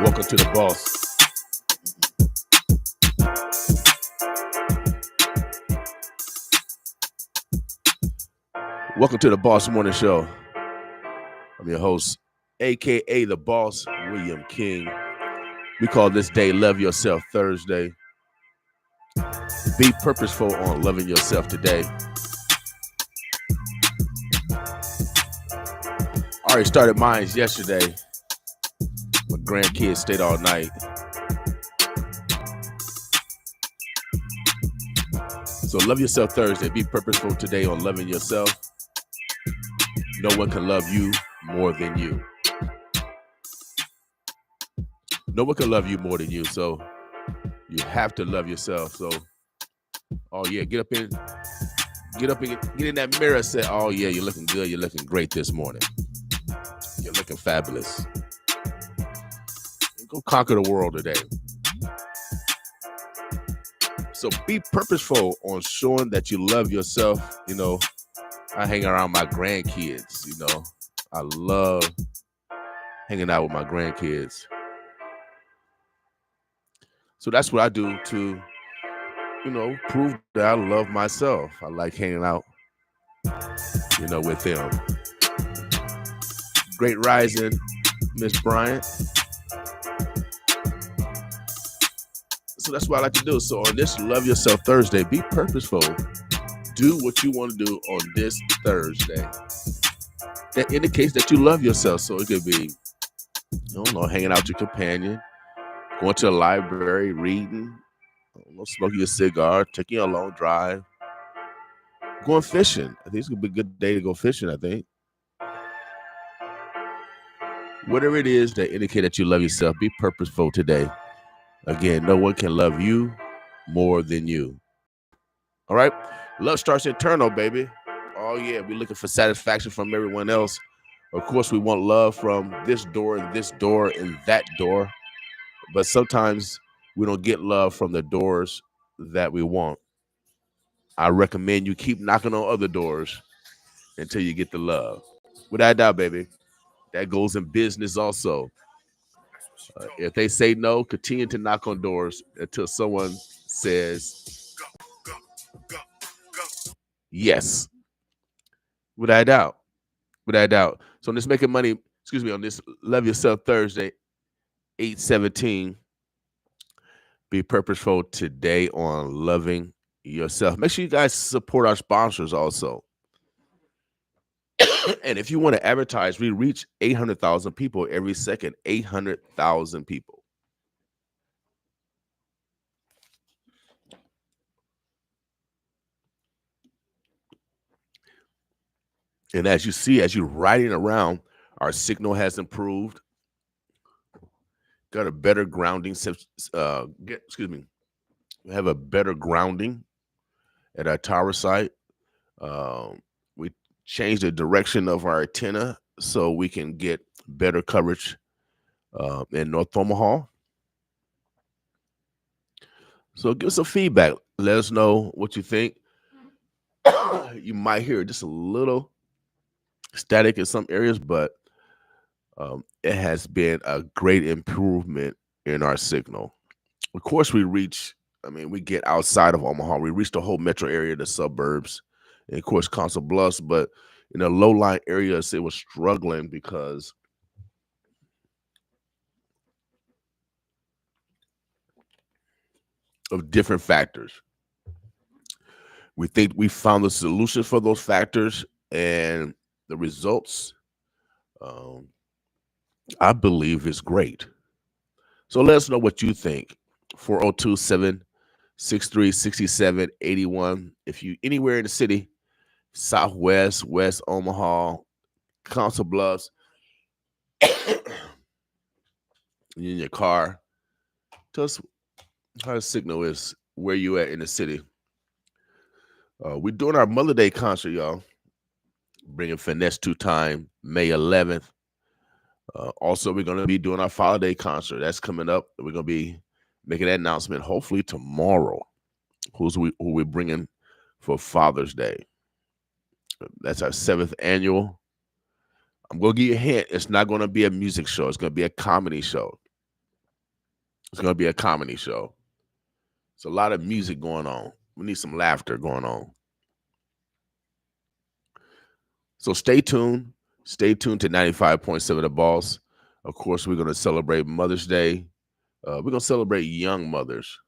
Welcome to the boss. Welcome to the Boss Morning Show. I'm your host, aka the Boss, William King. We call this day Love Yourself Thursday. Be purposeful on loving yourself today. I already started mine yesterday. My grandkids stayed all night. So love yourself Thursday. Be purposeful today on loving yourself. No one can love you more than you. No one can love you more than you. So you have to love yourself. So, oh yeah, get up in that mirror and say, oh yeah, you're looking good. You're looking great this morning. You're looking fabulous. Go conquer the world today. So be purposeful on showing that you love yourself. You know, I hang around my grandkids. You know, I love hanging out with my grandkids. So that's what I do to, prove that I love myself. I like hanging out, with them. Great rising, Miss Bryant. So that's what I like to do. So on this Love Yourself Thursday, be purposeful. Do what you want to do on this Thursday. That indicates that you love yourself. So it could be, hanging out with your companion, going to the library, reading, smoking a cigar, taking a long drive, going fishing. I think it's going to be a good day to go fishing, I think. Whatever it is that indicate that you love yourself, be purposeful today. Again, no one can love you more than you. All right? Love starts internal, baby. Oh, yeah. We're looking for satisfaction from everyone else. Of course, we want love from this door, and that door. But sometimes we don't get love from the doors that we want. I recommend you keep knocking on other doors until you get the love. Without doubt, baby. That goes in business also. If they say no, continue to knock on doors until someone says yes. Without doubt. Without doubt. So on this Making Money, on this Love Yourself Thursday, 8/17, be purposeful today on loving yourself. Make sure you guys support our sponsors also. And if you want to advertise, we reach 800,000 people every second. 800,000 people. And as you see, as you're riding around, our signal has improved. Got a better grounding. We have a better grounding at our tower site. We changed the direction of our antenna so we can get better coverage in North Omaha. So give us some feedback. Let us know what you think. You might hear just a little static in some areas, but it has been a great improvement in our signal. Of course, we get outside of Omaha. We reach the whole metro area, the suburbs, and of course, Council Bluffs. But in the low-lying areas, it was struggling because of different factors. We think we found the solution for those factors, and the results, I believe, is great. So let us know what you think. 402-763-6781. If you anywhere in the city, Southwest, West Omaha, Council Bluffs, in your car, tell us how the signal is, where you at in the city. We're doing our Mother Day concert, y'all. Bringing Finesse 2-Time, May 11th. Also, we're going to be doing our Father Day concert. That's coming up. We're going to be making that announcement hopefully tomorrow. Who we're bringing for Father's Day. That's our 7th annual. I'm going to give you a hint. It's not going to be a music show. It's going to be a comedy show. It's going to be a comedy show. It's a lot of music going on. We need some laughter going on. So stay tuned. Stay tuned to 95.7 The Boss. Of course, we're going to celebrate Mother's Day. We're going to celebrate young mothers.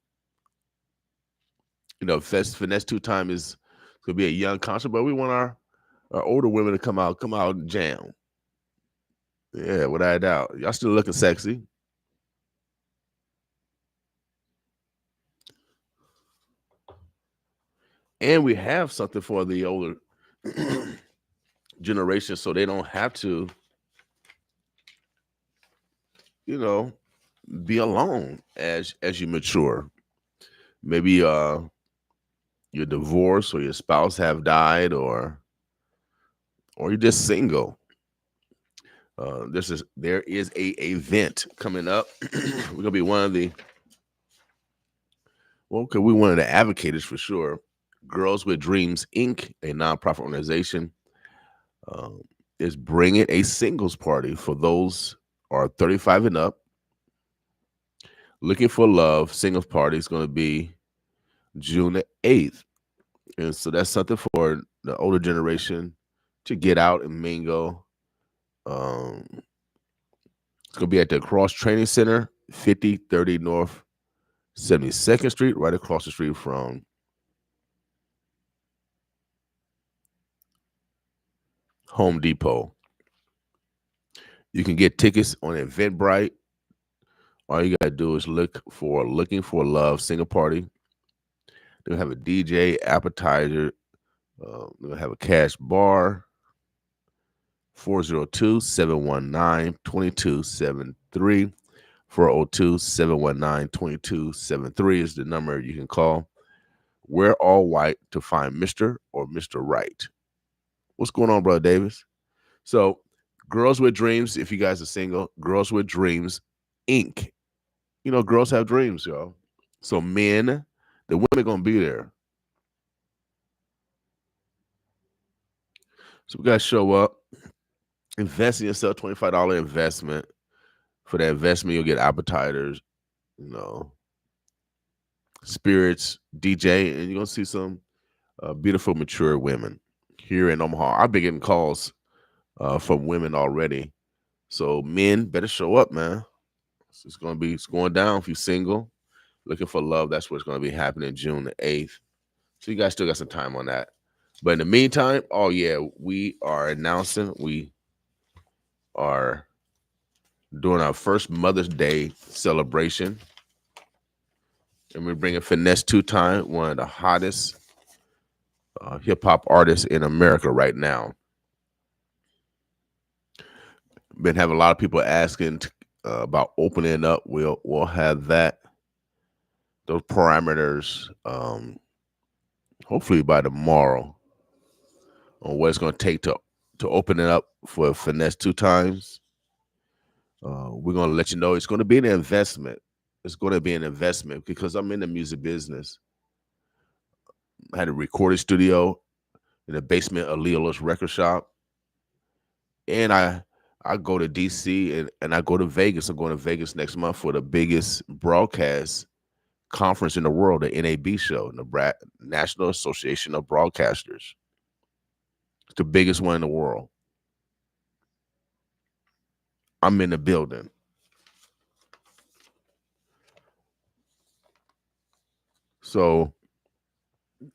You know, Finesse Two Time is going to be a young concert, but we want our older women to come out and jam. Yeah, without a doubt. Y'all still looking sexy. And we have something for the older generation so they don't have to, you know, be alone as you mature. Maybe your divorce or your spouse have died, or you're just single. There is a event coming up. We're gonna be one of the advocates for sure. Girls with Dreams Inc., a nonprofit organization, is bringing a singles party for those who are 35 and up, looking for love. Singles party is going to be June 8th. And so that's something for the older generation to get out and mingle. It's going to be at the Cross Training Center, 5030 North 72nd Street, right across the street from Home Depot. You can get tickets on Eventbrite. All you got to do is looking for love single party. They'll have a DJ, appetizer. They'll have a cash bar. 402-719-2273. 402-719-2273 is the number you can call. Wear all white to find Mr. or Mr. Right. What's going on, Brother Davis? So, Girls with Dreams, if you guys are single, Girls with Dreams, Inc. You know, girls have dreams, y'all. So, men, the women going to be there. So, we got to show up, invest in yourself, $25 investment. For that investment, you'll get appetizers, you know, spirits, DJ, and you're going to see some beautiful, mature women here in Omaha. I've been getting calls from women already. So men better show up, man. It's going down. If you're single, looking for love, that's what's going to be happening June the 8th. So you guys still got some time on that. But in the meantime, oh yeah, we are announcing we are doing our first Mother's Day celebration. And we're bringing Finesse Two Time, one of the hottest hip hop artists in America right now. Been having a lot of people asking about opening up. We'll have those parameters hopefully by tomorrow on what it's going to take to open it up for Finesse Two Times. We're going to let you know it's going to be an investment. It's going to be an investment because I'm in the music business. I had a recording studio in the basement of Leola's record shop. And I go to DC and I go to Vegas. I'm going to Vegas next month for the biggest broadcast conference in the world, the NAB show, the National Association of Broadcasters. It's the biggest one in the world. I'm in the building. So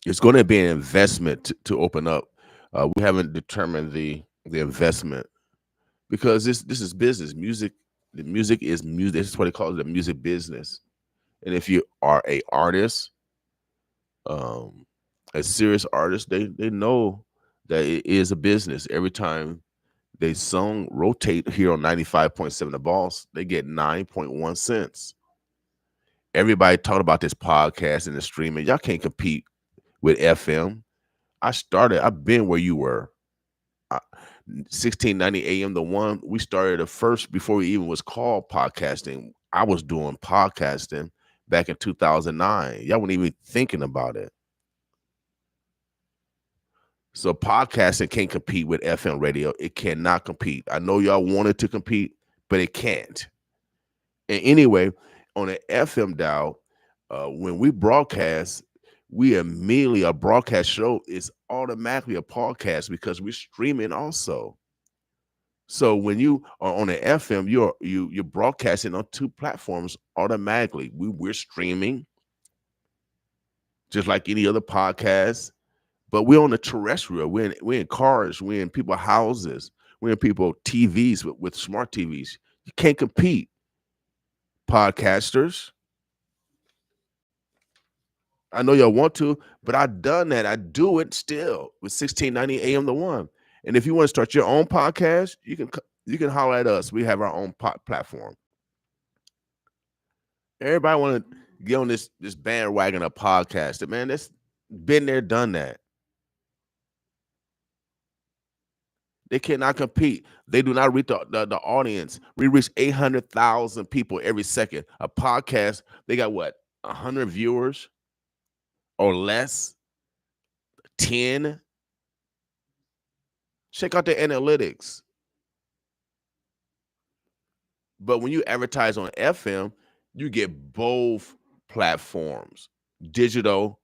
it's going to be an investment to open up. We haven't determined the investment because this is business. Music, the music is music. This is what they call it, the music business. And if you are a artist, a serious artist, they know that it is a business. Every time they song rotate here on 95.7 The Boss, they get 9.1 cents. Everybody talking about this podcast and the streaming. Y'all can't compete with FM. I've been where you were. 1690 AM, the one we started the first before we even was called podcasting. I was doing podcasting back in 2009. Y'all weren't even thinking about it. So podcasting can't compete with FM radio. It cannot compete. I know y'all wanted to compete, but it can't. And anyway, on an FM dial, when we broadcast, we immediately a broadcast show is automatically a podcast because we're streaming also. So when you are on an FM, you're broadcasting on two platforms automatically. We're streaming just like any other podcast, but we're on the terrestrial. We're in cars, we're in people's houses, we're in people TVs with smart TVs. You can't compete, podcasters. I know y'all want to, but I've done that. I do it still with 1690 AM The One. And if you want to start your own podcast, you can holler at us. We have our own platform. Everybody want to get on this bandwagon of podcasting, man. That's been there, done that. They cannot compete. They do not reach the audience. We reach 800,000 people every second. A podcast, they got what, 100 viewers or less? 10? Check out the analytics. But when you advertise on FM, you get both platforms, digital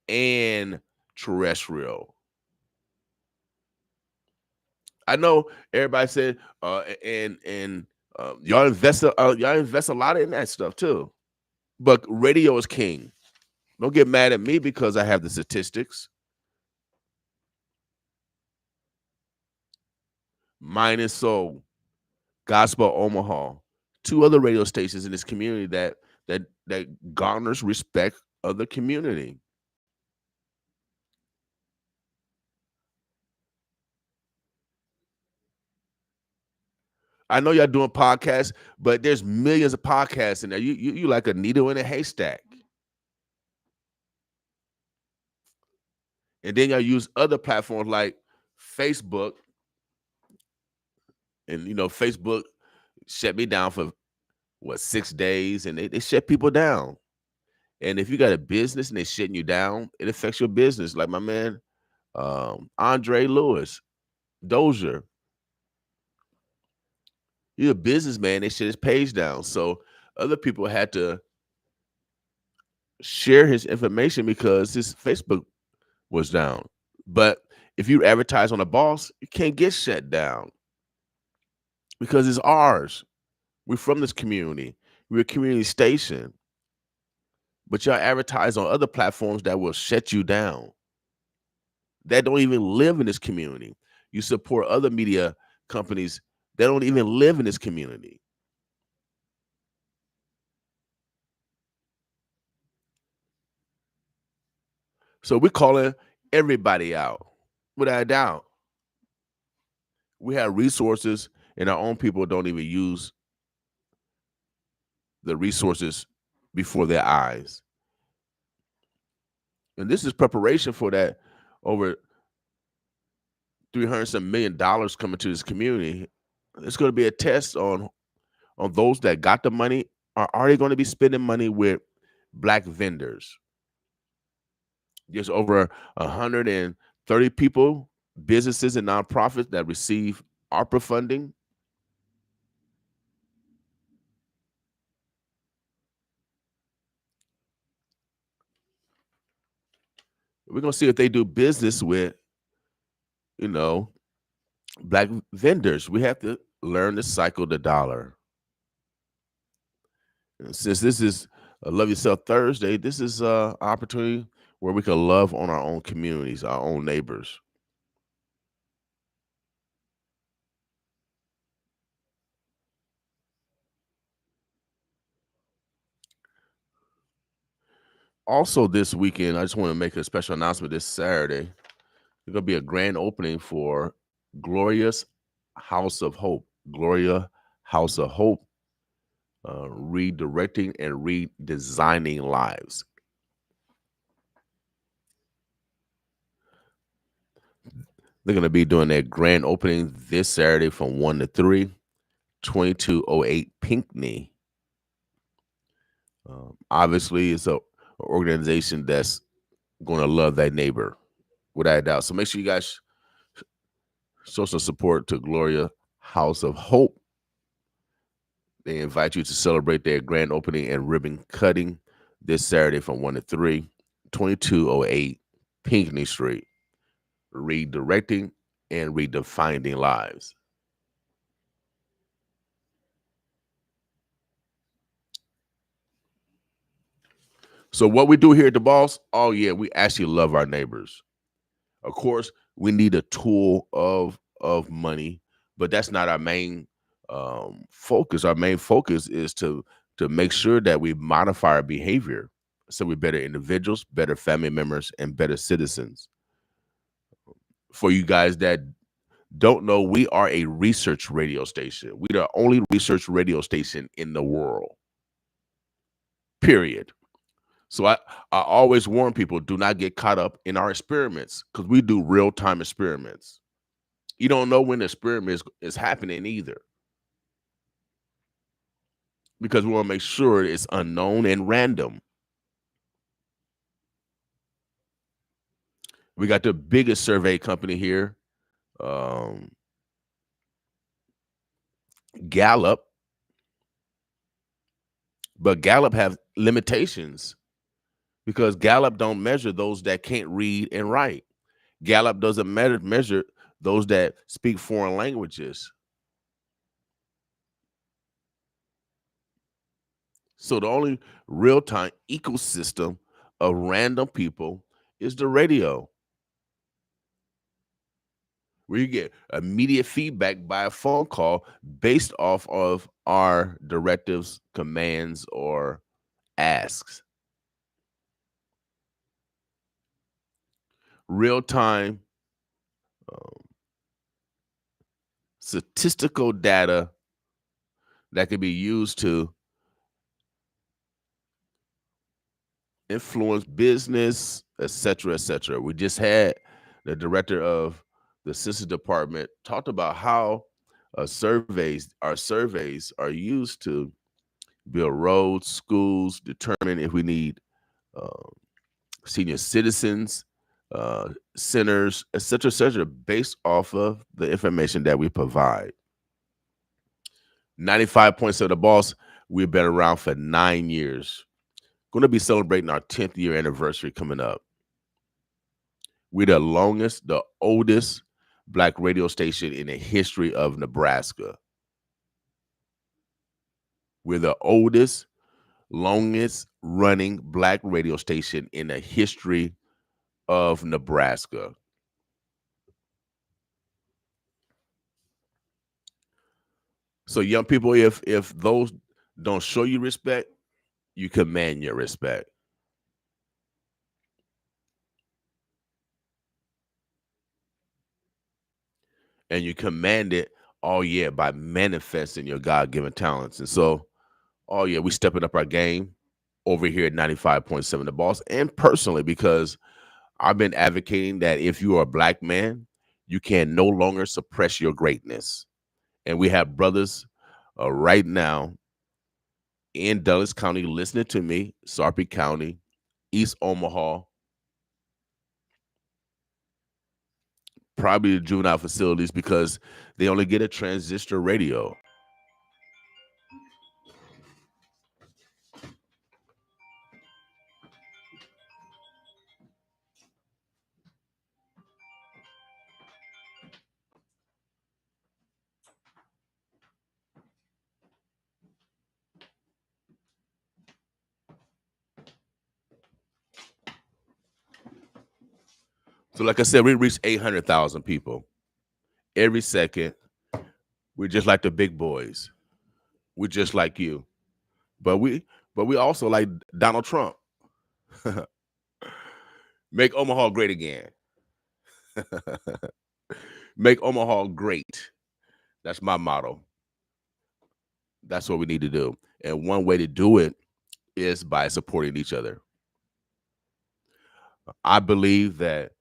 and terrestrial. I know everybody said, and y'all invest a lot in that stuff too. But radio is king. Don't get mad at me because I have the statistics. Mine and Soul, Gospel Omaha, two other radio stations in this community that garners respect of the community. I know y'all doing podcasts, but there's millions of podcasts in there. You like a needle in a haystack. And then y'all use other platforms like Facebook. And Facebook shut me down for 6 days, and they shut people down. And if you got a business and they shutting you down, it affects your business. Like my man, Andre Lewis, Dozier. You're a businessman, they shut his page down. So other people had to share his information because his Facebook was down. But if you advertise on a boss, you can't get shut down because it's ours. We're from this community. We're a community station. But y'all advertise on other platforms that will shut you down, that don't even live in this community. You support other media companies that don't even live in this community. So we're calling everybody out, without a doubt. We have resources, and our own people don't even use the resources before their eyes. And this is preparation for that over $300 million coming to this community. It's going to be a test on those that got the money. Are they going to be spending money with Black vendors? There's over 130 people, businesses and nonprofits that receive ARPA funding. We're going to see if they do business with, Black vendors. We have to learn to cycle the dollar. And since this is a Love Yourself Thursday, this is an opportunity where we can love on our own communities, our own neighbors. Also this weekend, I just want to make a special announcement. This Saturday, there's going to be a grand opening for Gloria's House of Hope. Gloria House of Hope, redirecting and redesigning lives. They're going to be doing their grand opening this Saturday from 1 to 3, 2208 Pinckney. Obviously, it's an organization that's going to love that neighbor, without a doubt. So make sure you guys show some support to Gloria House of Hope. They invite you to celebrate their grand opening and ribbon cutting this Saturday from 1 to 3, 2208 Pinckney Street. Redirecting and redefining lives. So what we do here at the Boss, oh yeah, we actually love our neighbors. Of course, we need a tool of money, but that's not our main focus. Our main focus is to make sure that we modify our behavior so we're better individuals, better family members, and better citizens. For you guys that don't know, we are a research radio station. We're the only research radio station in the world. Period. So I always warn people, do not get caught up in our experiments because we do real-time experiments. You don't know when the experiment is happening either. Because we want to make sure it's unknown and random. We got the biggest survey company here, Gallup. But Gallup have limitations because Gallup don't measure those that can't read and write. Gallup doesn't measure those that speak foreign languages. So the only real-time ecosystem of random people is the radio, where you get immediate feedback by a phone call based off of our directives, commands, or asks. Real-time statistical data that can be used to influence business, et cetera, et cetera. We just had the director of the Census Department talked about how our surveys are used to build roads, schools, determine if we need senior citizens, centers, et cetera, based off of the information that we provide. 95 points of the Boss, we've been around for 9 years. Going to be celebrating our 10th year anniversary coming up. We're the oldest Black radio station in the history of Nebraska. We're the oldest, longest running Black radio station in the history of Nebraska. So young people, if those don't show you respect, you command your respect. And you command it, oh yeah, by manifesting your God-given talents. And so, oh yeah, we stepping up our game over here at 95.7 The Boss, and personally, because I've been advocating that if you are a Black man, you can no longer suppress your greatness. And we have brothers right now in Dulles County listening to me, Sarpy County, East Omaha, probably the juvenile facilities, because they only get a transistor radio. So like I said, we reach 800,000 people every second. We're just like the big boys. We're just like you. But we also like Donald Trump. Make Omaha great again. Make Omaha great. That's my motto. That's what we need to do. And one way to do it is by supporting each other. I believe that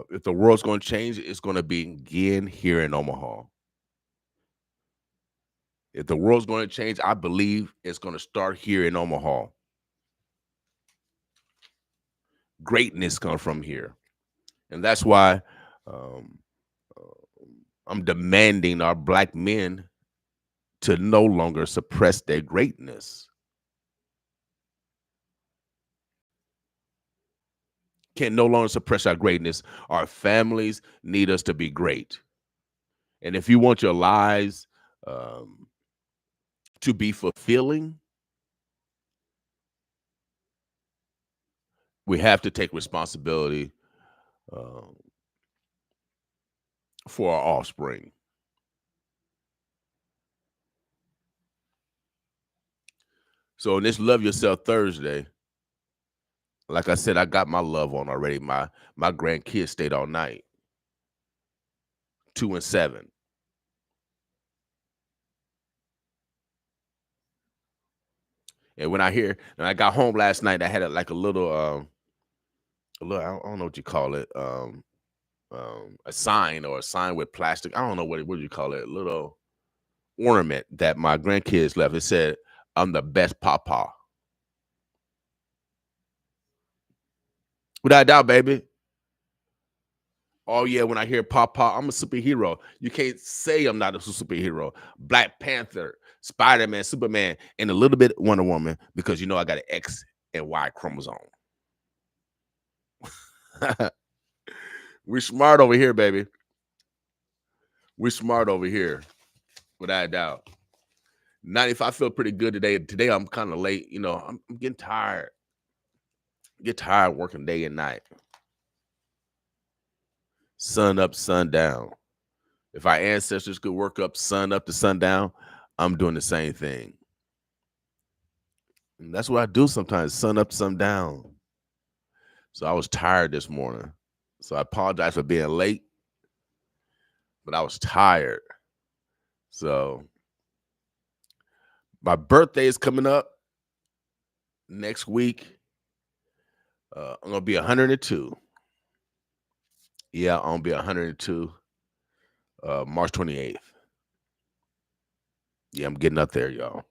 if the world's going to change, it's going to begin here in Omaha. If the world's going to change, I believe it's going to start here in Omaha. Greatness comes from here. And that's why I'm demanding our Black men to no longer suppress their greatness. Can no longer suppress our greatness. Our families need us to be great. And if you want your lives um, to be fulfilling, we have to take responsibility um, for our offspring. So in this Love Yourself Thursday, like I said, I got my love on already. My grandkids stayed all night, 2 and 7. And when I got home last night, I had like a little, I don't know what you call it, a sign or a sign with plastic. I don't know what do you call it, a little ornament that my grandkids left. It said, "I'm the best papa." Without a doubt, baby. Oh yeah, when I hear Papa, I'm a superhero. You can't say I'm not a superhero. Black Panther, Spider-Man, Superman, and a little bit Wonder Woman because you know I got an X and Y chromosome. We're smart over here, baby. We're smart over here, without a doubt. 95 feel pretty good today. Today I'm kind of late. You know, I'm getting tired. Get tired working day and night. Sun up, sun down. If our ancestors could work up to sundown, I'm doing the same thing. And that's what I do sometimes, sun up, sun down. So I was tired this morning. So I apologize for being late, but I was tired. So my birthday is coming up next week. I'm gonna be 102. Yeah, I'm gonna be 102. March 28th. Yeah, I'm getting up there, y'all.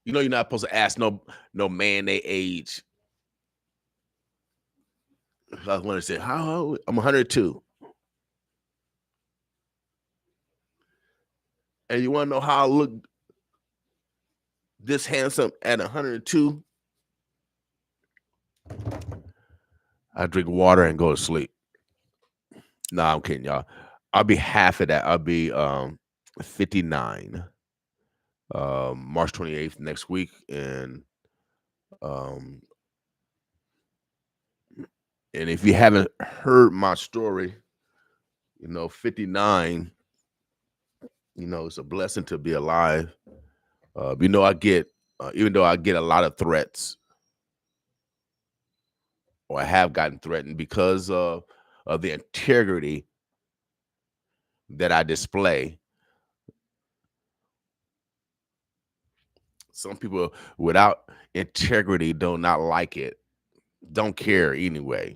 You know you're not supposed to ask no man their age. I want to say how old? I'm 102. And you want to know how I look this handsome at 102? I drink water and go to sleep. Nah, I'm kidding, y'all. I'll be half of that. I'll be 59. March 28th next week. Um and if you haven't heard my story, 59, it's a blessing to be alive. I get even though I get a lot of threats, or I have gotten threatened because of the integrity that I display. Some people without integrity do not like it, don't care anyway.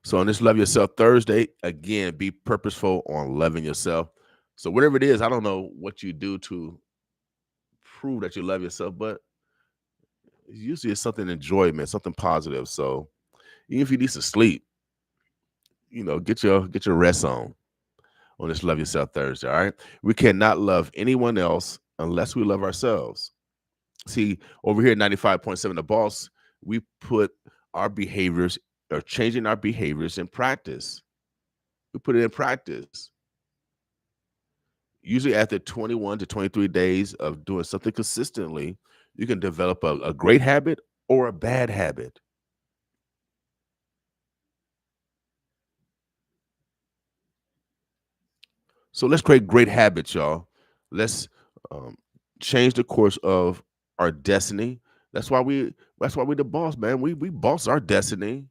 So on this Love Yourself Thursday, again, be purposeful on loving yourself. So whatever it is, I don't know what you do to prove that you love yourself, but usually it's something enjoyment, something positive. So even if you need to sleep, get your rest on this Love Yourself Thursday. All right. We cannot love anyone else unless we love ourselves. See, over here at 95.7 The Boss, we put our behaviors or changing our behaviors in practice. We put it in practice. Usually after 21 to 23 days of doing something consistently, you can develop a great habit or a bad habit. So let's create great habits, y'all. Let's um, change the course of our destiny. That's why we the boss, man. We boss our destiny.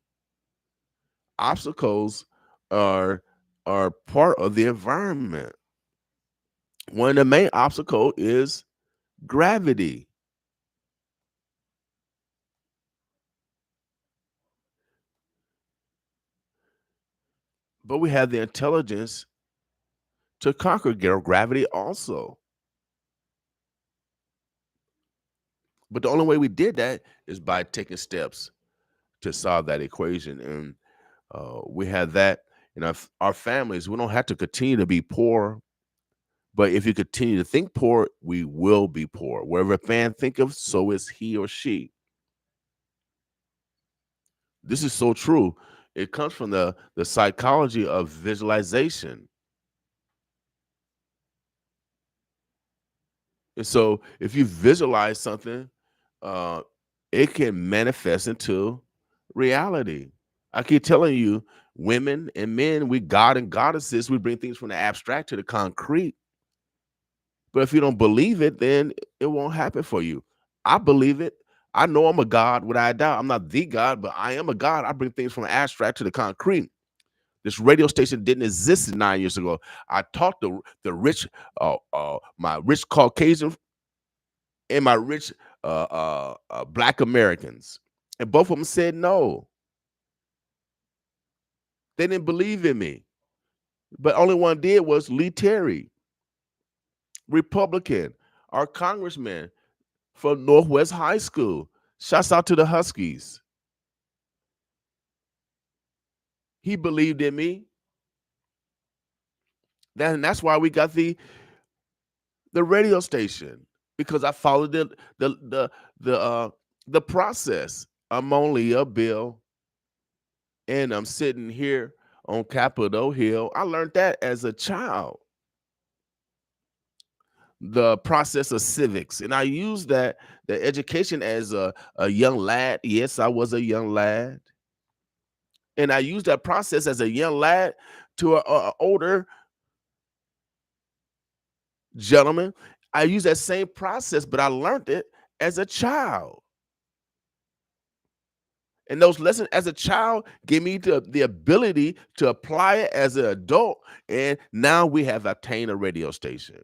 Obstacles are part of the environment. One of the main obstacle is gravity. But we have the intelligence to conquer gravity also. But the only way we did that is by taking steps to solve that equation. And we have that in our families. We don't have to continue to be poor, but if you continue to think poor, we will be poor. Wherever a man thinketh, so is he or she. This is so true. It comes from the psychology of visualization. And so if you visualize something, uh, it can manifest into reality. I keep telling you, women and men, we God and goddesses, we bring things from the abstract to the concrete. But if you don't believe it, then it won't happen for you. I believe it. I know I'm a God without a doubt. I'm not the God, but I am a God. I bring things from the abstract to the concrete. This radio station didn't exist 9 years ago. I talked to the rich, my rich Caucasian and my rich Black Americans, and both of them said no. They didn't believe in me. But only one did was Lee Terry, Republican, our congressman from Northwest High School. Shouts out to the Huskies. He believed in me. That's why we got the radio station, because I followed the the the uh the process. I'm only a bill, and I'm sitting here on Capitol Hill. I learned that as a child. The process of civics, and I used the education as a young lad. Yes, I was a young lad, and I used that process as a young lad to a older gentleman. I used that same process, but I learned it as a child. And those lessons as a child gave me the ability to apply it as an adult. And now we have obtained a radio station.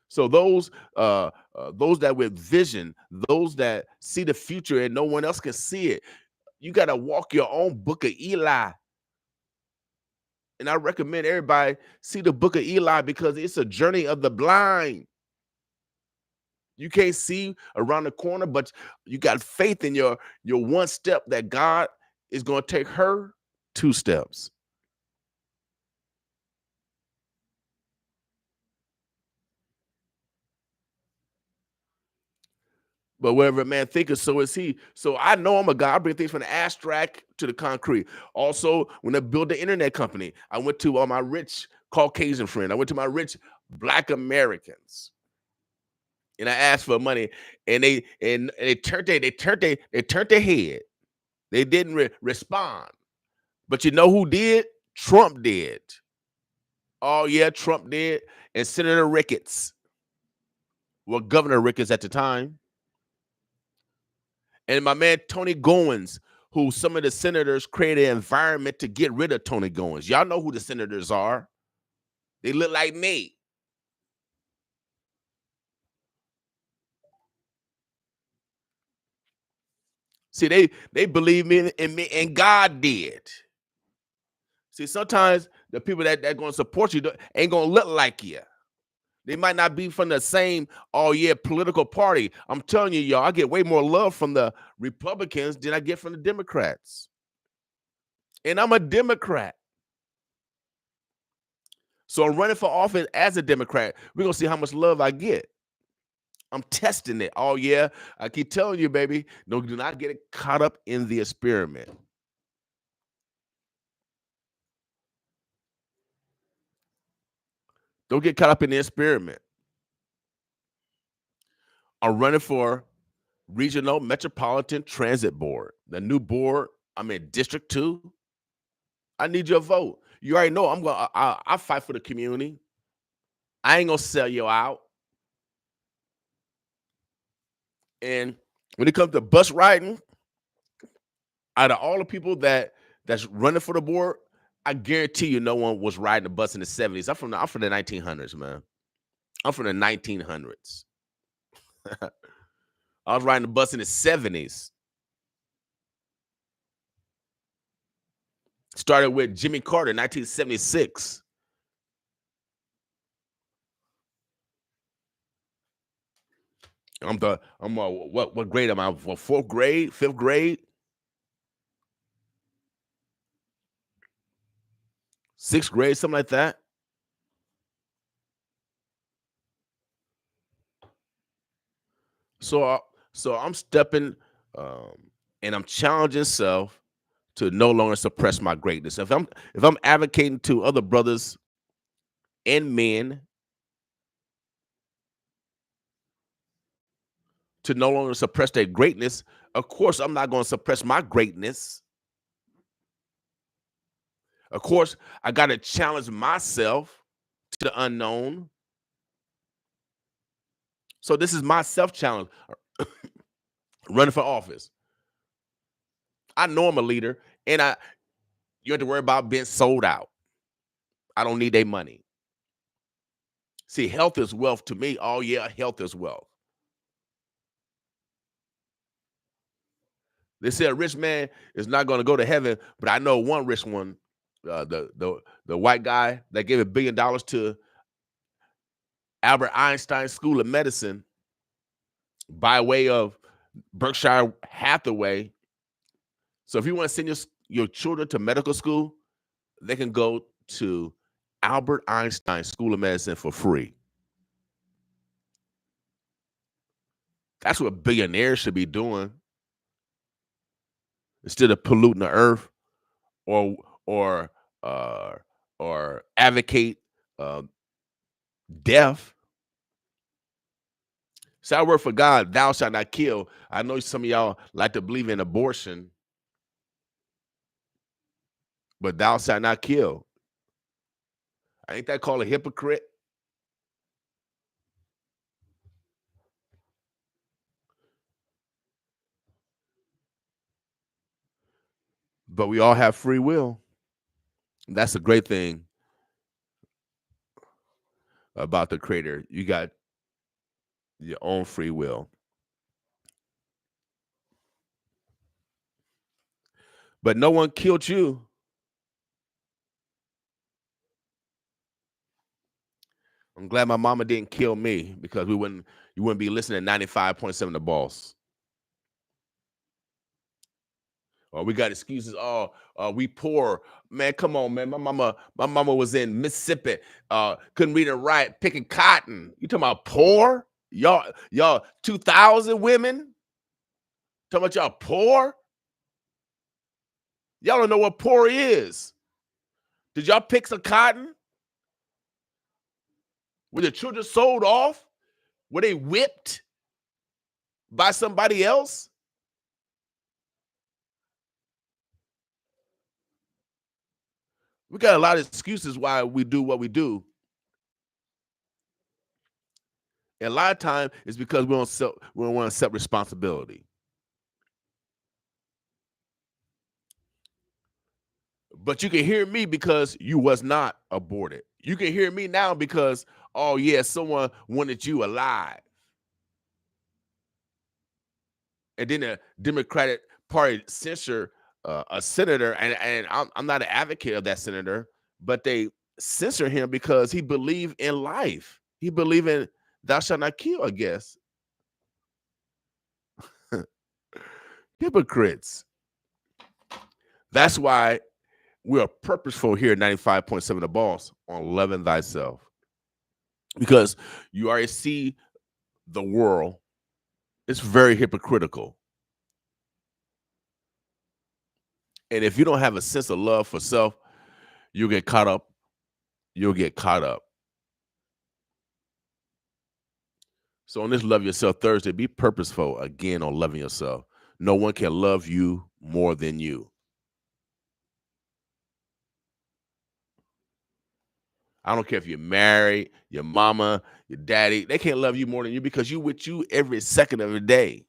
So those that with vision, those that see the future and no one else can see it, you got to walk your own book of Eli. And I recommend everybody see the book of Eli, because it's a journey of the blind. You can't see around the corner, but you got faith in your one step that God is going to take her 2 steps. But wherever a man thinketh, so is he. So I know I'm a God. I bring things from the abstract to the concrete. Also, when I built the internet company, I went to all my rich Caucasian friends. I went to my rich Black Americans, and I asked for money, and they turned their head. They didn't respond. But you know who did? Trump did. Oh yeah, Trump did, and Senator Ricketts, well, Governor Ricketts at the time, and my man Tony Goins, who some of the senators created an environment to get rid of Tony Goins. Y'all know who the senators are. They look like me. See, they believe me in me, and God did. See, sometimes the people that going to support you ain't going to look like you. They might not be from the same, oh yeah, political party. I'm telling you, y'all, I get way more love from the Republicans than I get from the Democrats. And I'm a Democrat. So I'm running for office as a Democrat. We're gonna see how much love I get. I'm testing it. Oh yeah, I keep telling you, baby, no, do not get caught up in the experiment. Don't get caught up in the experiment. I'm running for Regional Metropolitan Transit Board, the new board. I'm in District 2. I need your vote. You already know I fight for the community. I ain't gonna sell you out. And when it comes to bus riding, out of all the people that's running for the board, I guarantee you no one was riding a bus in the 70s. I'm from the 1900s, man. I'm from the 1900s. I was riding the bus in the 70s. Started with Jimmy Carter, 1976. What grade am I? Fourth grade, fifth grade, sixth grade, something like that. So, so I'm stepping, and I'm challenging self to no longer suppress my greatness. If I'm advocating to other brothers and men to no longer suppress their greatness, of course I'm not going to suppress my greatness. Of course, I got to challenge myself to the unknown. So this is my self challenge. Running for office. I know I'm a leader, and you have to worry about being sold out. I don't need their money. See, health is wealth to me. Oh yeah, health is wealth. They say a rich man is not going to go to heaven, but I know one rich one, the white guy that gave $1 billion to Albert Einstein School of Medicine by way of Berkshire Hathaway. So if you want to send your children to medical school, they can go to Albert Einstein School of Medicine for free. That's what billionaires should be doing instead of polluting the earth or or uh, or advocate uh, death. So I work for God, thou shalt not kill. I know some of y'all like to believe in abortion, but thou shalt not kill. Ain't that called a hypocrite? But we all have free will. That's a great thing about the creator. You got your own free will. But no one killed you. I'm glad my mama didn't kill me because you wouldn't be listening to 95.7 The Boss. Or we got excuses. Oh, we poor. Man, come on, man. My mama was in Mississippi. Couldn't read and write, picking cotton. You talking about poor? Y'all 2,000 women? Talking about y'all poor? Y'all don't know what poor is. Did y'all pick some cotton? Were the children sold off? Were they whipped by somebody else? We got a lot of excuses why we do what we do. And a lot of time it's because we don't want to accept responsibility. But you can hear me because you was not aborted. You can hear me now because, oh yeah, someone wanted you alive. And then the Democratic Party censure a senator, and I'm not an advocate of that senator, but they censor him because he believed in life. He believed in thou shalt not kill, I guess. Hypocrites. That's why we are purposeful here at 95.7 The Boss on loving thyself. Because you already see the world. It's very hypocritical. And if you don't have a sense of love for self, you'll get caught up. You'll get caught up. So on this Love Yourself Thursday, be purposeful again on loving yourself. No one can love you more than you. I don't care if you're married, your mama, your daddy, they can't love you more than you because you with you every second of the day.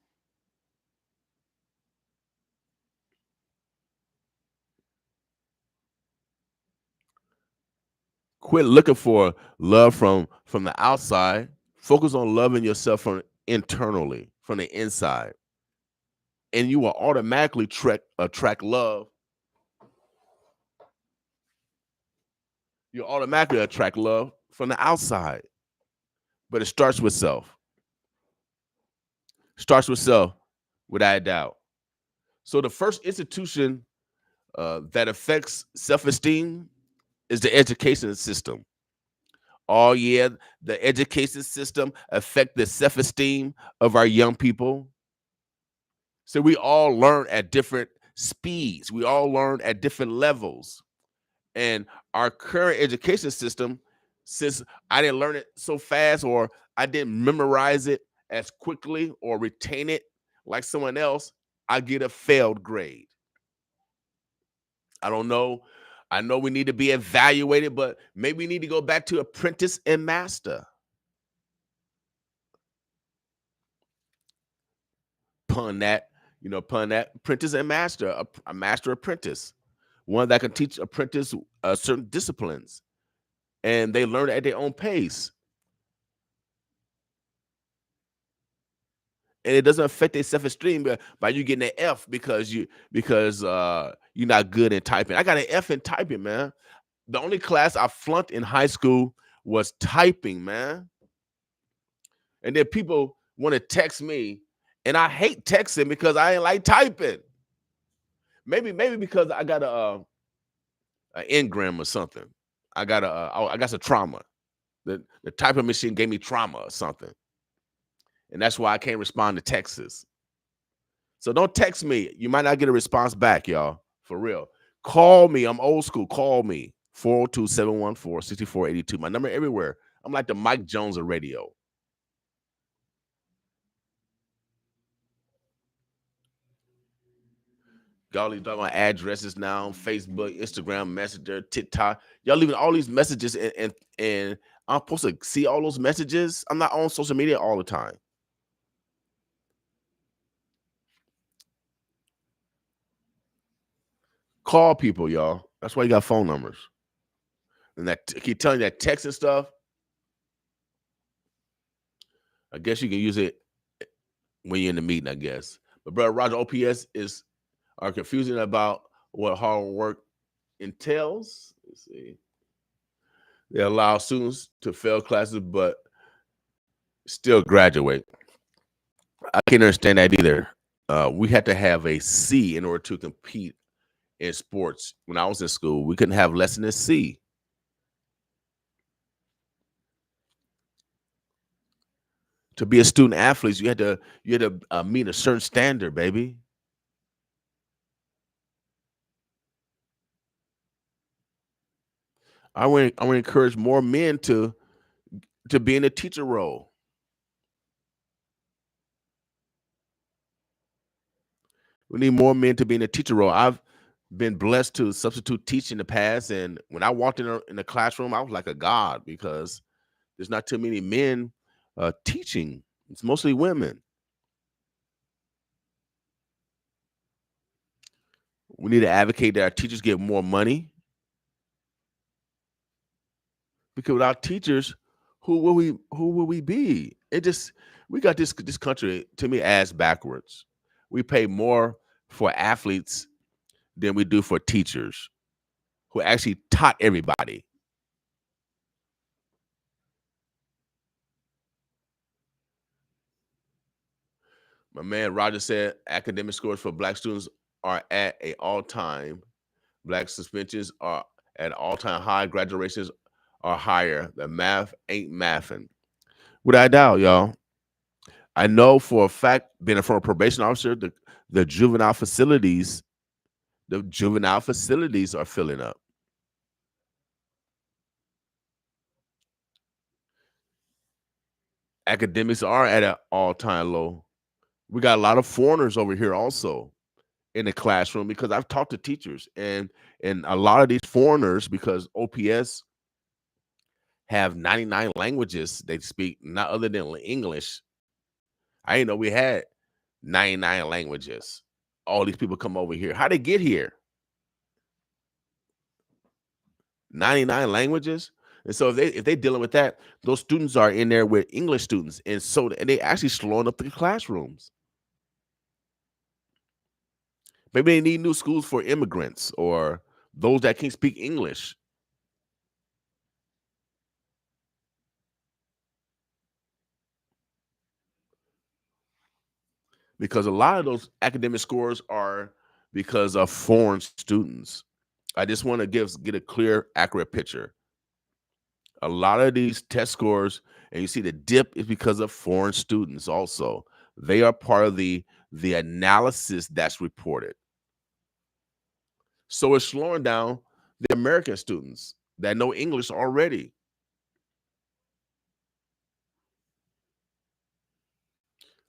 Quit looking for love from the outside. Focus on loving yourself from internally, from the inside. And you will automatically attract love. You automatically attract love from the outside. But it starts with self. Starts with self, without a doubt. So the first institution that affects self-esteem is the education system. Oh yeah, the education system affect the self-esteem of our young people. So we all learn at different speeds. We all learn at different levels. And our current education system, since I didn't learn it so fast or I didn't memorize it as quickly or retain it like someone else, I get a failed grade. I don't know. I know we need to be evaluated, but maybe we need to go back to apprentice and master. Pun that, apprentice and master, a master apprentice, one that can teach apprentice certain disciplines, and they learn at their own pace, and it doesn't affect their self-esteem by you getting an F because you're not good in typing. I got an F in typing, man. The only class I flunked in high school was typing, man. And then people want to text me, and I hate texting because I ain't like typing. Maybe because I got a engram or something. I got some trauma. The typing machine gave me trauma or something, and that's why I can't respond to texts. So don't text me. You might not get a response back, y'all. For real. Call me. I'm old school. Call me. 402-714-6482. My number everywhere. I'm like the Mike Jones of radio. Y'all leaving talking about addresses now, Facebook, Instagram, Messenger, TikTok. Y'all leaving all these messages and I'm supposed to see all those messages. I'm not on social media all the time. Call people, y'all. That's why you got phone numbers. And that keep telling you that text and stuff. I guess you can use it when you're in the meeting, I guess. But brother Roger, OPS are confusing about what hard work entails. Let's see. They allow students to fail classes but still graduate. I can't understand that either. We had to have a C in order to compete in sports. When I was in school, we couldn't have less than a C. To be a student athlete, you had to meet a certain standard, baby. I would encourage more men to be in a teacher role. We need more men to be in a teacher role. I've been blessed to substitute teach in the past, and when I walked in the classroom, I was like a god because there's not too many men teaching. It's mostly women. We need to advocate that our teachers get more money because without teachers, who will we be? It just we got this country to me ass backwards. We pay more for athletes than we do for teachers who actually taught everybody. My man Roger said academic scores for black students are at a all-time. Black suspensions are at all-time high. Graduations are higher. The math ain't mathing. Without a doubt, y'all. I know for a fact, being a former probation officer, the juvenile facilities, the juvenile facilities are filling up. Academics are at an all-time low. We got a lot of foreigners over here also in the classroom because I've talked to teachers and a lot of these foreigners because OPS have 99 languages they speak, not other than English. I didn't know we had 99 languages. All these people come over here. How they get here? 99 languages. And so if they dealing with that, those students are in there with English students, and they actually slowing up the classrooms. Maybe they need new schools for immigrants or those that can't speak English. because a lot of those academic scores are because of foreign students. I just want to get a clear, accurate picture. A lot of these test scores, and you see the dip is because of foreign students also. They are part of the analysis that's reported. So it's slowing down the American students that know English already.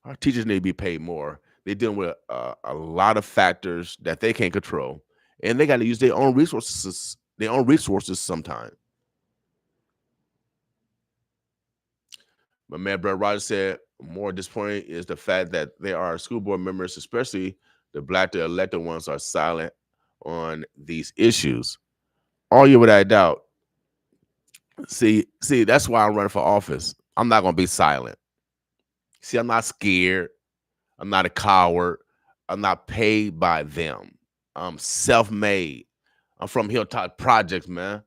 Our teachers need to be paid more. They're dealing with a lot of factors that they can't control, and they got to use their own resources. Their own resources sometimes. My man, Brett Rogers said, more disappointing is the fact that there are school board members, especially the black, the elected ones, are silent on these issues. All you without doubt. See, that's why I'm running for office. I'm not gonna be silent. See, I'm not scared. I'm not a coward. I'm not paid by them. I'm self-made. I'm from Hilltop Projects, man.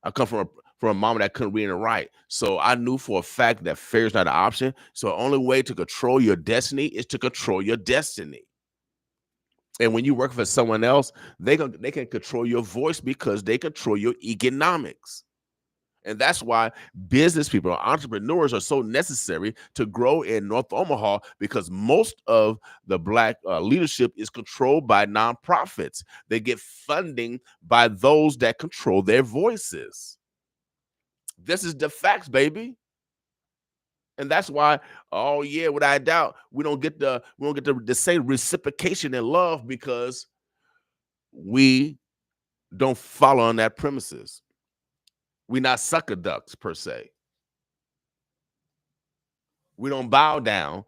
I come from a mama that couldn't read and write. So I knew for a fact that fair is not an option. So the only way to control your destiny is to control your destiny. And when you work for someone else, they can control your voice because they control your economics. And that's why business people, entrepreneurs are so necessary to grow in North Omaha, because most of the black leadership is controlled by nonprofits. They get funding by those that control their voices. This is the facts, baby. And that's why, oh yeah, without a doubt, we don't get the same reciprocation and love because we don't follow on that premises. We're not sucker ducks per se. We don't bow down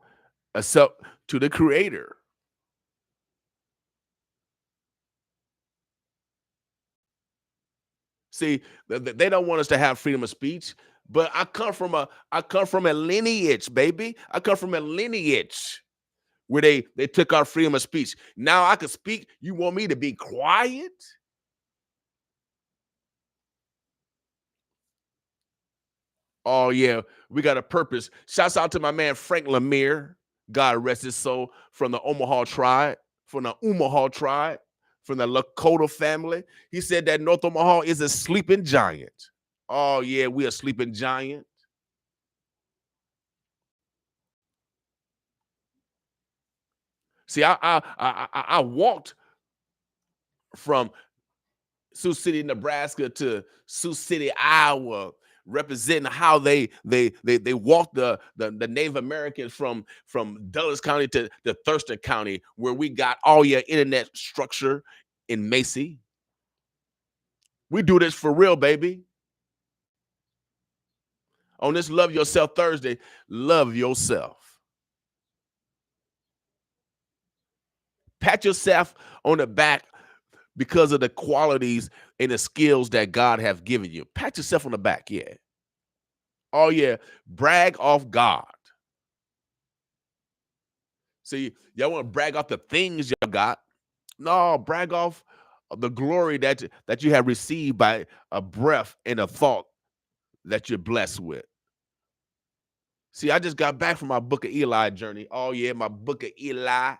except to the creator. See, they don't want us to have freedom of speech, but I come from a lineage, baby. I come from a lineage where they took our freedom of speech. Now I can speak. You want me to be quiet? Oh yeah, we got a purpose. Shouts out to my man Frank Lemire, God rest his soul, from the Omaha tribe, from the Omaha tribe, from the Lakota family. He said that North Omaha is a sleeping giant. Oh yeah, we a sleeping giant. See, I walked from Sioux City, Nebraska to Sioux City, Iowa, representing how they walked the Native Americans from Dulles County to Thurston County, where we got all your internet structure in Macy. We do this for real, baby. On this Love Yourself Thursday, love yourself. Pat yourself on the back because of the qualities and the skills that God has given you. Pat yourself on the back, yeah. Oh yeah, brag off God. See, y'all want to brag off the things y'all got. No, brag off the glory that you have received by a breath and a thought that you're blessed with. See, I just got back from my Book of Eli journey. Oh yeah, my Book of Eli.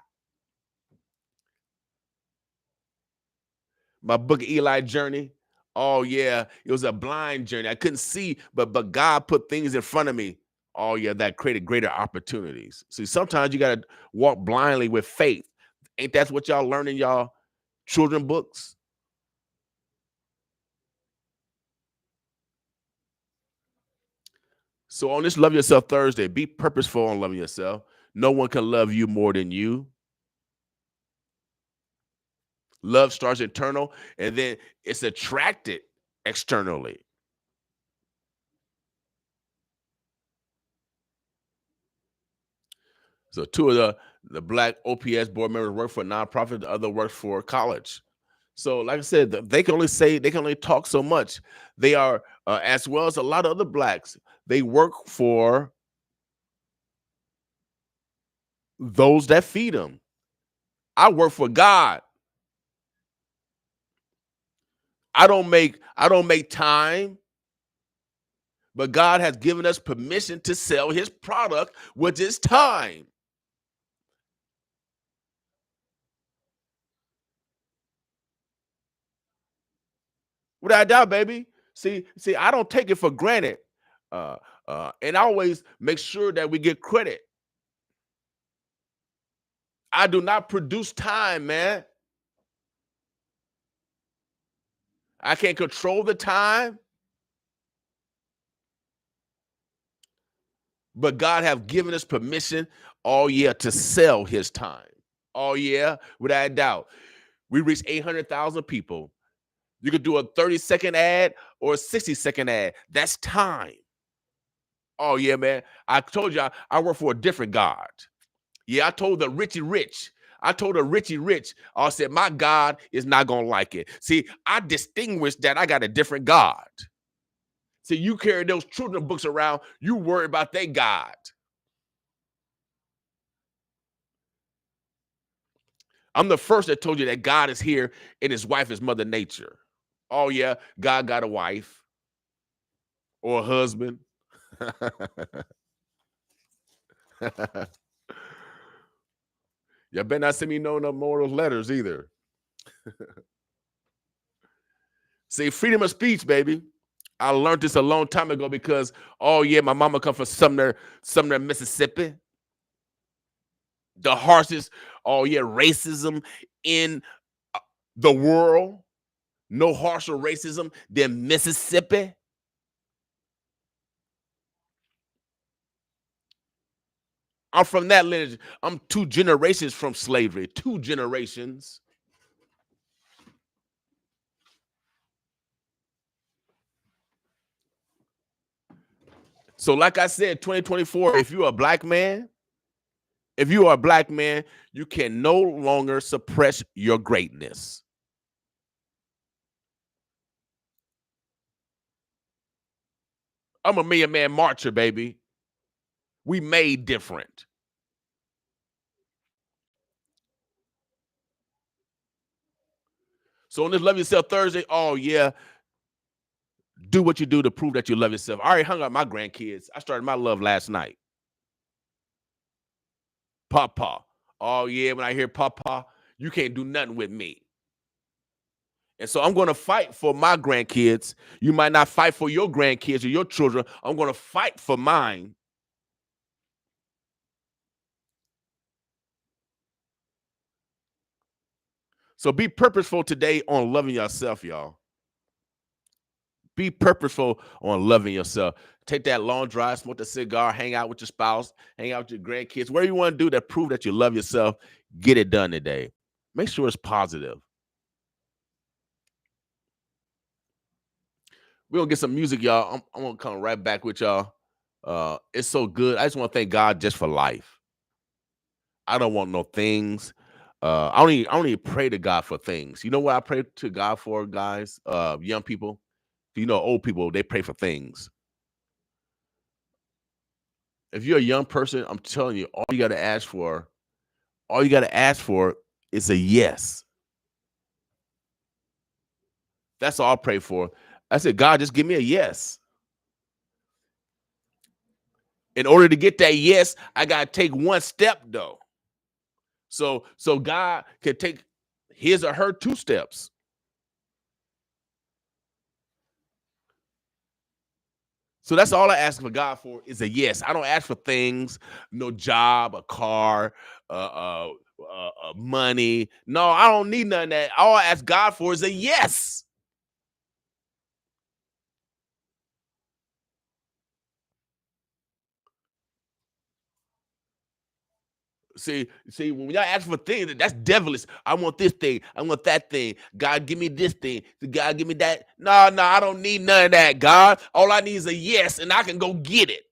My Book of Eli journey. Oh yeah, it was a blind journey. I couldn't see, but God put things in front of me. Oh yeah, that created greater opportunities. See, sometimes you gotta walk blindly with faith. Ain't that what y'all learn in y'all children books? So on this Love Yourself Thursday, be purposeful on loving yourself. No one can love you more than you. Love starts internal, and then it's attracted externally. So two of the black OPS board members work for a nonprofit, the other works for a college. So, like I said, they can only talk so much. They are, as well as a lot of other blacks, they work for those that feed them. I work for God. I don't make time, but God has given us permission to sell his product, which is time. Without a doubt, baby. See, I don't take it for granted. Uh, and I always make sure that we get credit. I do not produce time, man. I can't control the time, but God have given us permission all year to sell his time. All year, without a doubt. We reached 800,000 people. You could do a 30-second ad or a 60-second ad. That's time. Oh, yeah, man. I told you I work for a different God. Yeah, I told the Richie Rich. I told the Richie Rich, I said, my God is not going to like it. See, I distinguished that I got a different God. See, you carry those children books around, you worry about their God. I'm the first that told you that God is here and his wife is Mother Nature. Oh, yeah, God got a wife or a husband. You better not send me no more of those letters either. See, freedom of speech, baby. I learned this a long time ago because, oh yeah, my mama come from Sumner, Mississippi. The harshest, oh yeah, racism in the world. No harsher racism than Mississippi. I'm from that lineage. I'm 2 generations from slavery. 2 generations. So, like I said, 2024, if you're a black man, you can no longer suppress your greatness. I'm a Million Man Marcher, baby. We made different. So on this Love Yourself Thursday, oh yeah, do what you do to prove that you love yourself. I already hung out my grandkids. I started my love last night. Papa. Oh yeah, when I hear Papa, you can't do nothing with me. And so I'm going to fight for my grandkids. You might not fight for your grandkids or your children. I'm going to fight for mine. So be purposeful today on loving yourself, y'all. Be purposeful on loving yourself. Take that long drive, smoke a cigar, hang out with your spouse, hang out with your grandkids. Whatever you want to do that prove that you love yourself, get it done today. Make sure it's positive. We're gonna get some music, y'all. I'm gonna come right back with y'all. It's so good. I just want to thank God just for life. I don't want no things. I don't even pray to God for things. You know what I pray to God for, guys? Young people. You know, old people, they pray for things. If you're a young person, I'm telling you, all you got to ask for is a yes. That's all I pray for. I said, God, just give me a yes. In order to get that yes, I got to take one step though. So God can take his or her 2 steps. So that's all I ask for God for is a yes. I don't ask for things, no job, a car, money. No, I don't need none of that. All I ask God for is a yes. See, when y'all ask for things, that's devilish. I want this thing. I want that thing. God, give me this thing. God, give me that. No, I don't need none of that, God. All I need is a yes, and I can go get it.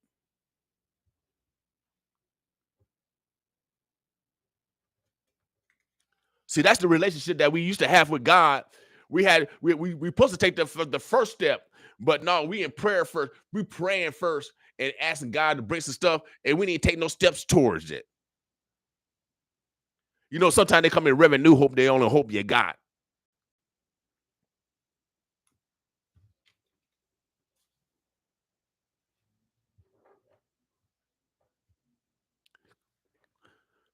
See, that's the relationship that we used to have with God. We supposed to take the first step, but no, we in prayer first. We praying first and asking God to bring some stuff, and we didn't take no steps towards it. You know, sometimes they come in revenue hope, they only hope you got.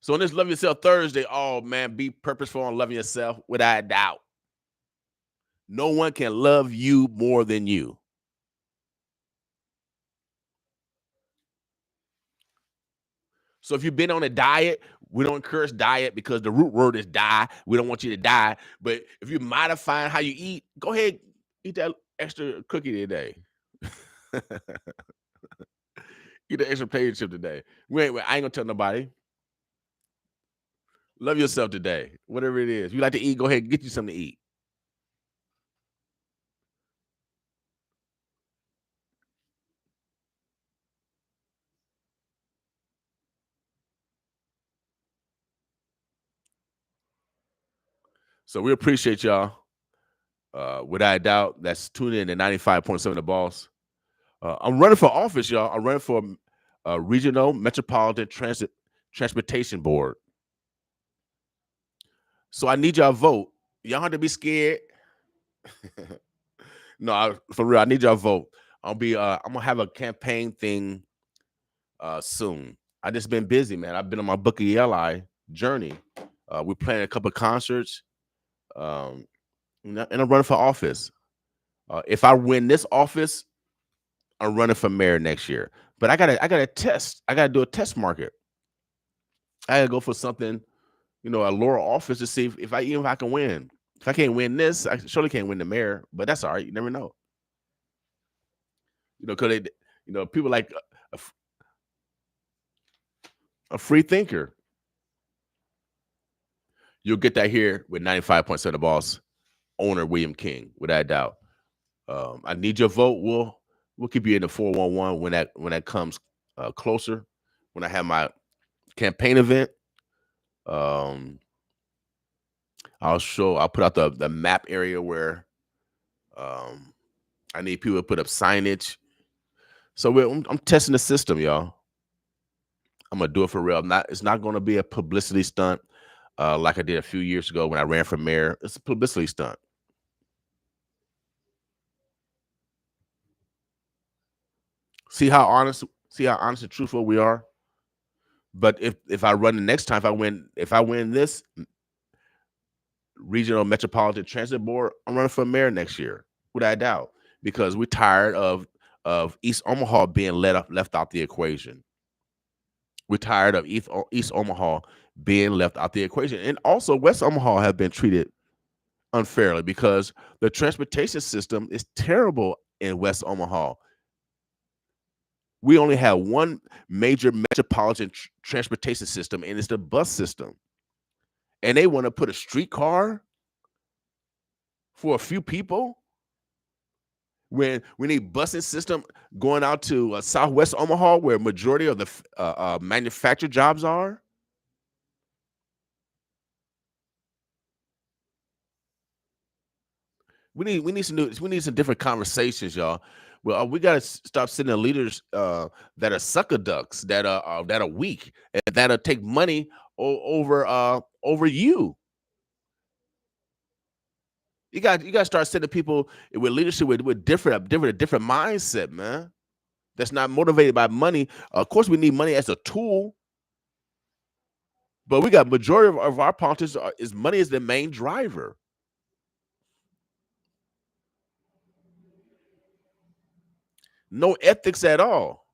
So on this Love Yourself Thursday, oh man, be purposeful on loving yourself without a doubt. No one can love you more than you. So if you've been on a diet, we don't encourage diet because the root word is die. We don't want you to die. But if you're modifying how you eat, go ahead, eat that extra cookie today. Eat an extra potato chip today. I ain't gonna tell nobody. Love yourself today. Whatever it is. You like to eat, go ahead and get you something to eat. So we appreciate y'all. Without a doubt, that's tuning in to 95.7 The Boss. I'm running for office, y'all. I'm running for Regional Metropolitan Transportation Board. So I need y'all vote. Y'all have to be scared. No, for real, I need y'all vote. I'm gonna have a campaign thing soon. I just been busy, man. I've been on my Booker Eli journey. We're playing a couple of concerts. And I'm running for office. If I win this office, I'm running for mayor next year. But I gotta test. I gotta do a test market. I gotta go for something, a lower office to see if I can win. If I can't win this, I surely can't win the mayor. But that's all right. You never know. Because people like a free thinker. You'll get that here with 95.7 The Boss owner William King, without a doubt. I need your vote. We'll keep you in the 411 when that comes closer. When I have my campaign event, I'll put out the map area where I need people to put up signage. So I'm testing the system, y'all. I'm gonna do it for real. It's not gonna be a publicity stunt like I did a few years ago when I ran for mayor. It's a publicity stunt. See how honest and truthful we are. But if I run the next time, if I win this Regional Metropolitan Transit Board, I'm running for mayor next year, without a doubt, because we're tired of East Omaha being left out the equation. We're tired of East Omaha being left out the equation, and also West Omaha have been treated unfairly because the transportation system is terrible in West Omaha. We only have one major metropolitan transportation system, and it's the bus system. And they want to put a streetcar for a few people when we need busing system going out to Southwest Omaha, where majority of the manufactured jobs are. We need some different conversations, y'all. Well, we got to stop sending leaders that are sucker ducks, that are weak, and that'll take money over you. You got to start sending people with leadership with different mindset, man. That's not motivated by money. Of course, we need money as a tool, but we got majority of our politics is money is the main driver. No ethics at all.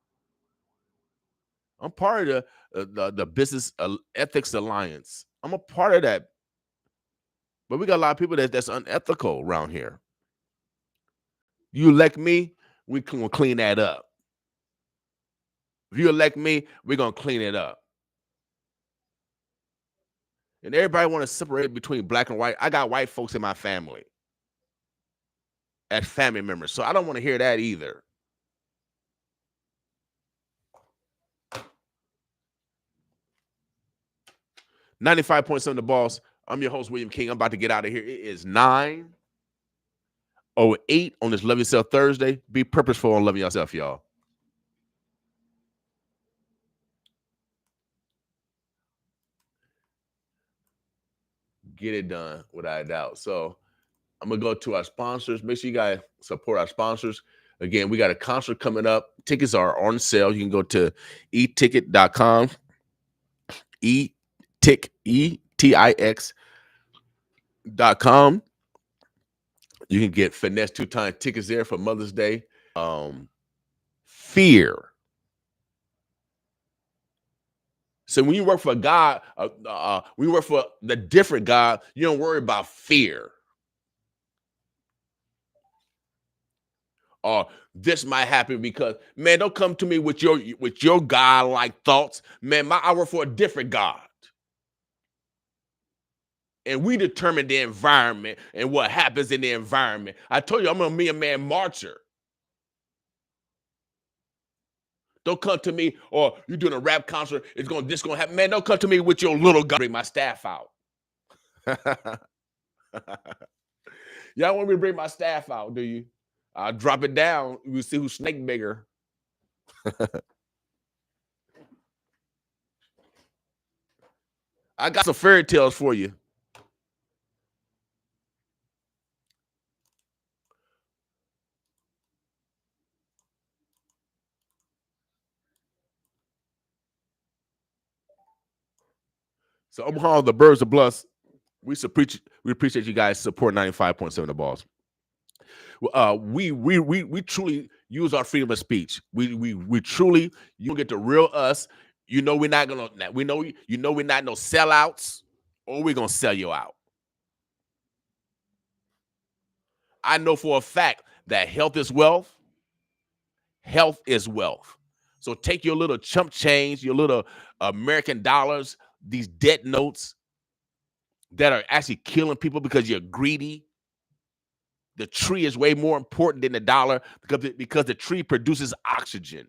I'm part of the Business Ethics Alliance. I'm a part of that, but we got a lot of people that's unethical around here. You elect me, we can clean that up. If you elect me, we're gonna clean it up. And everybody want to separate between black and white. I got white folks in my family as family members, so I don't want to hear that either. .7 The Boss. I'm your host, William King. I'm about to get out of here. It is 9:08 on this Love Yourself Thursday. Be purposeful on loving yourself, y'all. Get it done, without a doubt. So I'm gonna go to our sponsors. Make sure you guys support our sponsors. Again, we got a concert coming up. Tickets are on sale. You can go to eticket.com. ETIX.com. You can get Finesse 2-time tickets there for Mother's Day. Fear. So when you work for God, when you work for the different God, you don't worry about fear. Or this might happen because, man, don't come to me with your God-like thoughts. Man, I work for a different God. And we determine the environment and what happens in the environment. I told you I'm a Million Man Marcher. Don't come to me, or you're doing a rap concert, this gonna happen. Man, don't come to me with your little gun. Bring my staff out. Y'all want me to bring my staff out, do you? I'll drop it down. We'll see who's snake bigger. I got some fairy tales for you. So Omaha, the Birds of Bluffs, we appreciate you guys support 95.7 The Balls. We truly use our freedom of speech. We truly, you get the real us. You know we're not gonna. We're not no sellouts, or we're gonna sell you out. I know for a fact that health is wealth. Health is wealth. So take your little chump change, your little American dollars, these debt notes that are actually killing people because you're greedy. The tree is way more important than the dollar because the tree produces oxygen.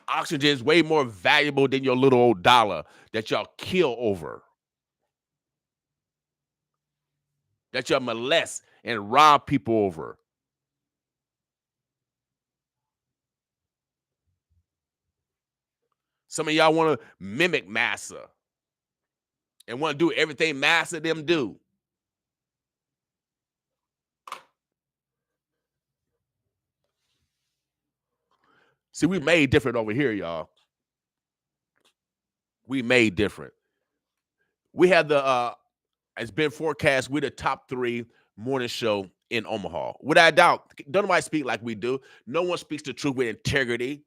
Oxygen is way more valuable than your little old dollar that y'all kill over, that y'all molest and rob people over. Some of y'all want to mimic Massa and want to do everything Massa them do. See, we made different over here, y'all. We made different. We had it's been forecast, we're the top 3 morning show in Omaha. Without a doubt, don't nobody speak like we do. No one speaks the truth with integrity.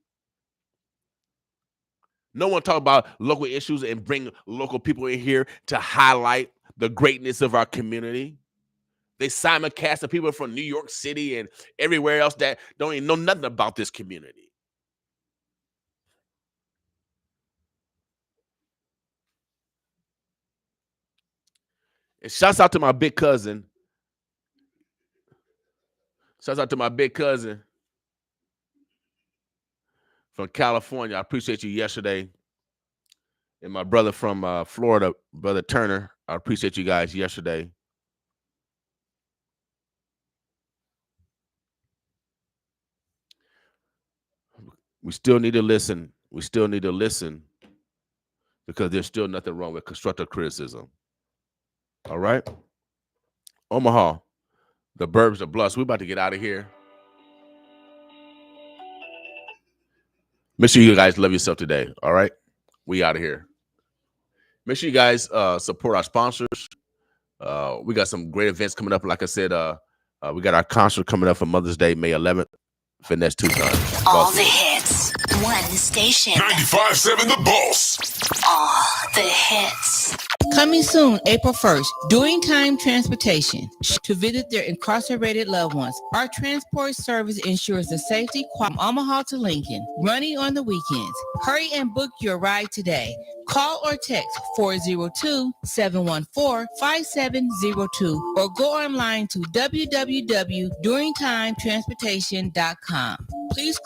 No one talk about local issues and bring local people in here to highlight the greatness of our community. They simulcast the people from New York City and everywhere else that don't even know nothing about this community. And shouts out to my big cousin. Shouts out to my big cousin from California. I appreciate you yesterday. And my brother from Florida, Brother Turner. I appreciate you guys yesterday. We still need to listen. We still need to listen because there's still nothing wrong with constructive criticism. All right? Omaha, the Burbs of Bluffs. We're about to get out of here. Make sure you guys love yourself today. All right? We out of here. Make sure you guys support our sponsors. We got some great events coming up. Like I said, we got our concert coming up for Mother's Day, May 11th. Finesse 2-time. All the hits. One station. 95.7 The Boss. All the hits. Coming soon, April 1st, Doing Time Transportation to visit their incarcerated loved ones. Our transport service ensures the safety from Omaha to Lincoln, running on the weekends. Hurry and book your ride today. Call or text 402-714-5702 or go online to www.doingtimetransportation.com. Please